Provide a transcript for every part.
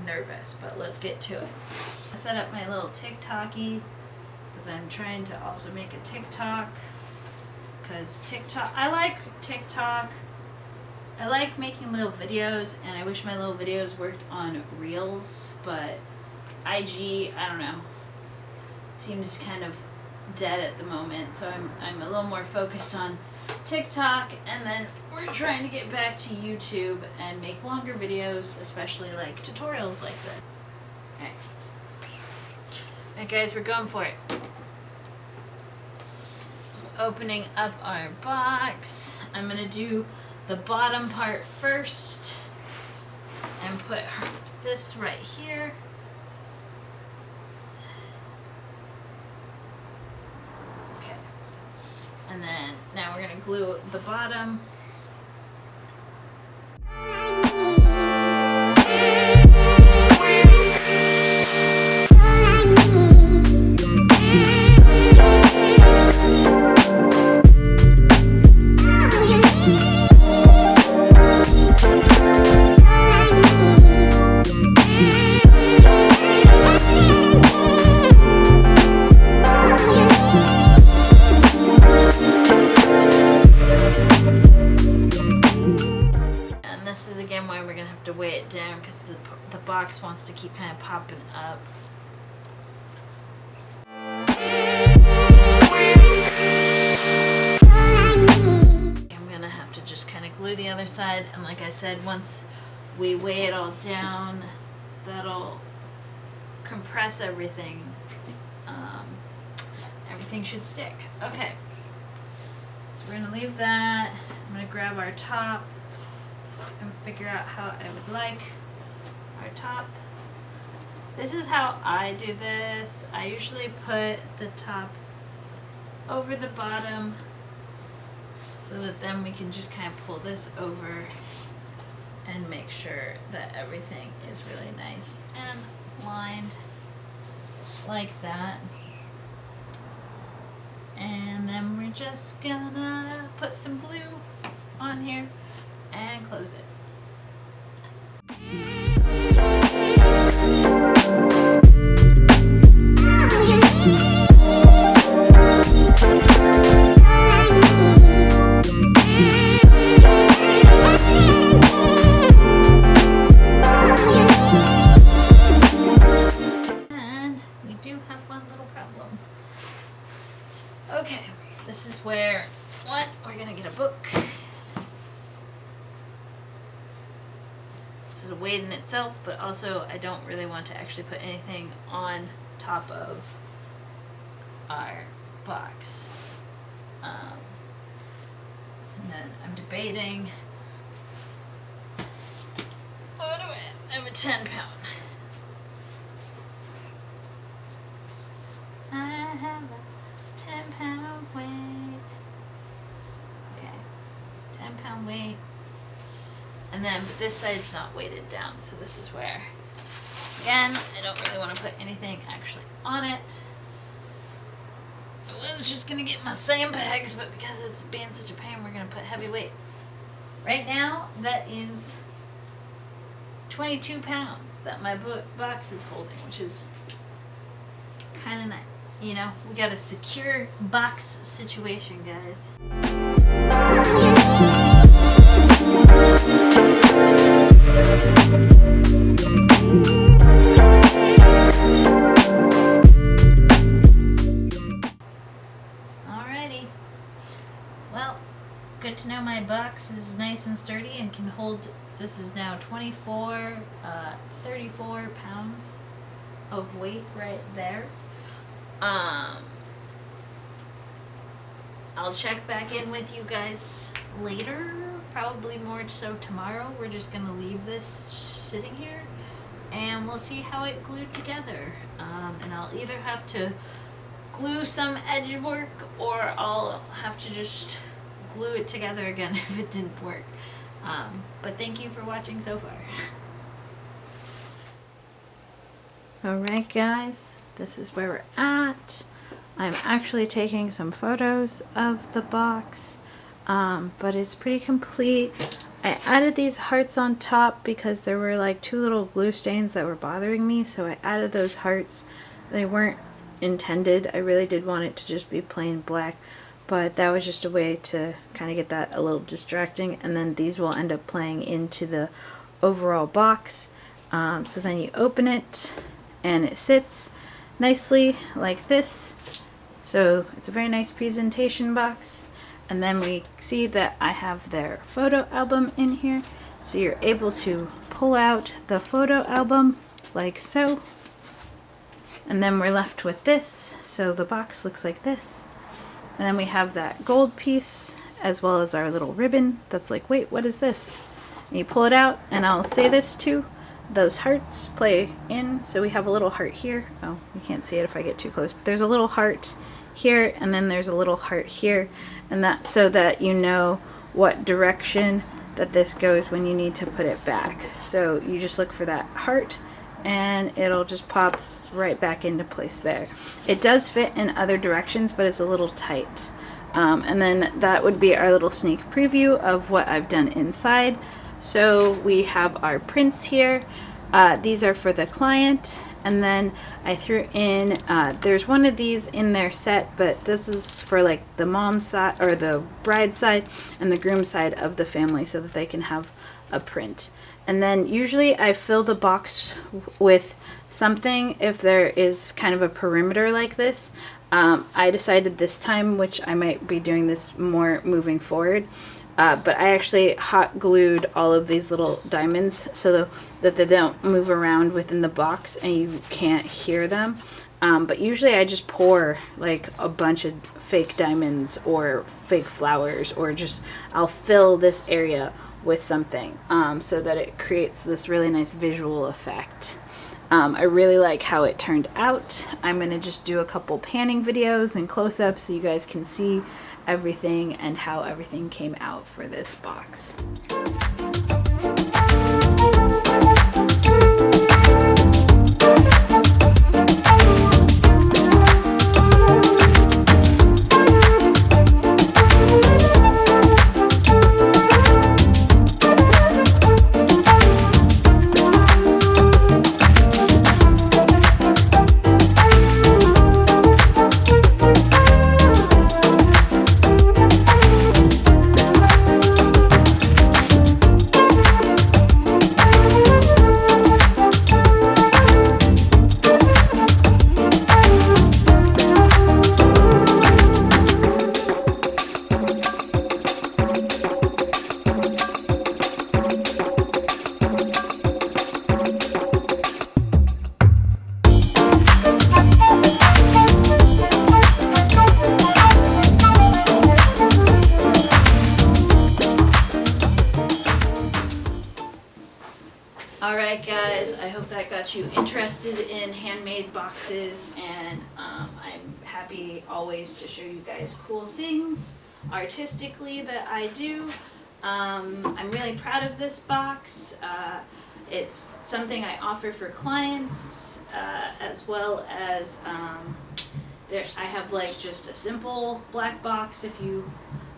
nervous, but let's get to it. I set up my little TikToky because I'm trying to also make a TikTok. Because I like TikTok. I like making little videos, and I wish my little videos worked on Reels, but IG, I don't know, seems kind of dead at the moment, so I'm a little more focused on TikTok, and then we're trying to get back to YouTube and make longer videos, especially like tutorials like this. Okay. Alright guys, we're going for it. Opening up our box. I'm gonna do the bottom part first and put this right here. Okay. And then now we're gonna glue the bottom. To weigh it down because the box wants to keep kind of popping up. I'm gonna have to just kind of glue the other side, and like I said, once we weigh it all down, that'll compress everything. Everything should stick. Okay, so we're gonna leave that. I'm gonna grab our top and figure out how I would like our top. This is how I do this. I usually put the top over the bottom so that then we can just kind of pull this over and make sure that everything is really nice and lined like that. And then we're just gonna put some glue on here and close it. And we do have one little problem. Okay, this is where we're gonna get a book. This is a weight in itself, but also I don't really want to actually put anything on top of our box. And then I'm debating, what do I have? A 10-pound. I have a 10-pound weight. Okay, 10-pound weight. And then, but this side's not weighted down, so this is where, again, I don't really want to put anything actually on it. I was just going to get my sandbags, but because it's being such a pain, we're going to put heavy weights. Right now, that is 22 pounds that my box is holding, which is kind of nice. You know, we got a secure box situation, guys. Alrighty. Well, good to know my box is nice and sturdy and can hold, this is now 34 pounds of weight right there. I'll check back in with you guys later, probably more so tomorrow. We're just gonna leave this sitting here and we'll see how it glued together. And I'll either have to glue some edge work or I'll have to just glue it together again if it didn't work. But thank you for watching so far. Alright guys, this is where we're at. I'm actually taking some photos of the box, but it's pretty complete. I added these hearts on top because there were like 2 little glue stains that were bothering me, so I added those hearts. They weren't intended. I really did want it to just be plain black, but that was just a way to kind of get that a little distracting, and then these will end up playing into the overall box. So then you open it and it sits nicely like this. So it's a very nice presentation box. And then we see that I have their photo album in here. So you're able to pull out the photo album like so. And then we're left with this. So the box looks like this. And then we have that gold piece as well as our little ribbon that's like, wait, what is this? And you pull it out, and I'll say this too. Those hearts play in. So we have a little heart here. Oh, you can't see it if I get too close, but there's a little heart here, and then there's a little heart here, and that's so that you know what direction that this goes when you need to put it back. So you just look for that heart and it'll just pop right back into place there. It does fit in other directions, but it's a little tight. And then that would be our little sneak preview of what I've done inside. So we have our prints here. These are for the client. And then I threw in, there's one of these in their set, but this is for like the mom side or the bride side and the groom side of the family so that they can have a print. And then usually I fill the box with something if there is kind of a perimeter like this. I decided this time, which I might be doing this more moving forward, but I actually hot glued all of these little diamonds so that they don't move around within the box and you can't hear them. But usually I just pour like a bunch of fake diamonds or fake flowers, or just I'll fill this area with something so that it creates this really nice visual effect. I really like how it turned out. I'm going to just do a couple panning videos and close-ups so you guys can see everything and how everything came out for this box. Alright guys, I hope that got you interested in handmade boxes, and I'm happy always to show you guys cool things artistically that I do. I'm really proud of this box. It's something I offer for clients as well as I have like just a simple black box if you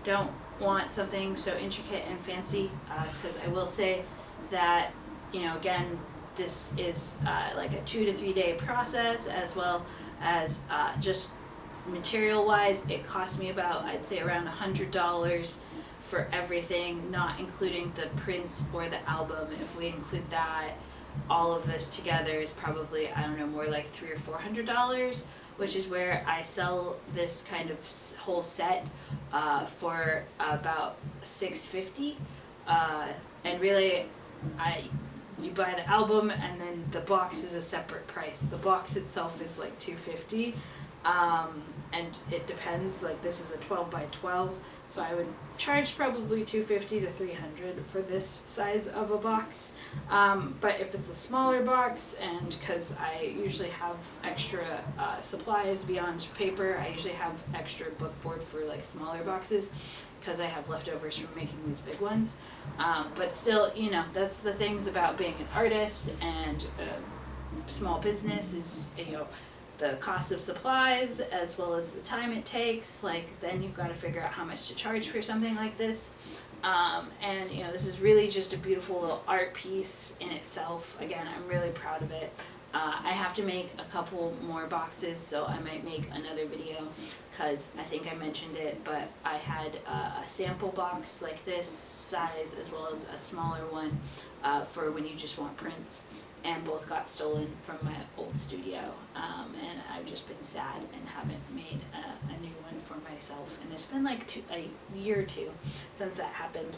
don't want something so intricate and fancy, because I will say that, you know, again, this is like a 2 to 3 day process, as well as just material wise it cost me about, I'd say, around $100 for everything, not including the prints or the album. If we include that, all of this together is probably, I don't know, more like $300 or $400, which is where I sell this kind of whole set for about $650, and really you buy the album and then the box is a separate price. The box itself is like $250, and it depends, like this is a 12 by 12, so I would charge probably $250 to $300 for this size of a box. But if it's a smaller box, and because I usually have extra supplies beyond paper, I usually have extra bookboard for like smaller boxes because I have leftovers from making these big ones. But still, you know, that's the things about being an artist and small business is, you know, the cost of supplies as well as the time it takes, like then you've got to figure out how much to charge for something like this. And you know, this is really just a beautiful little art piece in itself. Again, I'm really proud of it. I have to make a couple more boxes, so I might make another video, because I think I mentioned it, but I had a sample box like this size as well as a smaller one for when you just want prints, and both got stolen from my old studio, and I've just been sad and haven't made a new one for myself, and it's been like a year or two since that happened.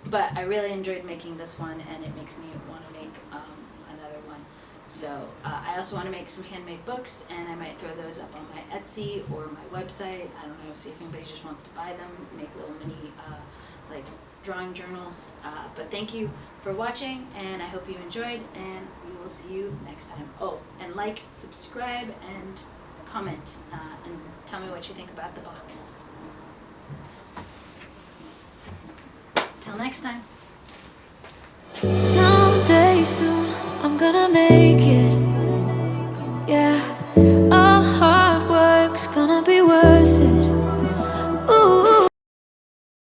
But I really enjoyed making this one, and it makes me want to make another one. So I also want to make some handmade books, and I might throw those up on my Etsy or my website. I don't know, see if anybody just wants to buy them, make little mini like drawing journals. But thank you for watching, and I hope you enjoyed, and we will see you next time. Oh, and like, subscribe, and comment, and tell me what you think about the box. Till next time. Someday soon I'm gonna make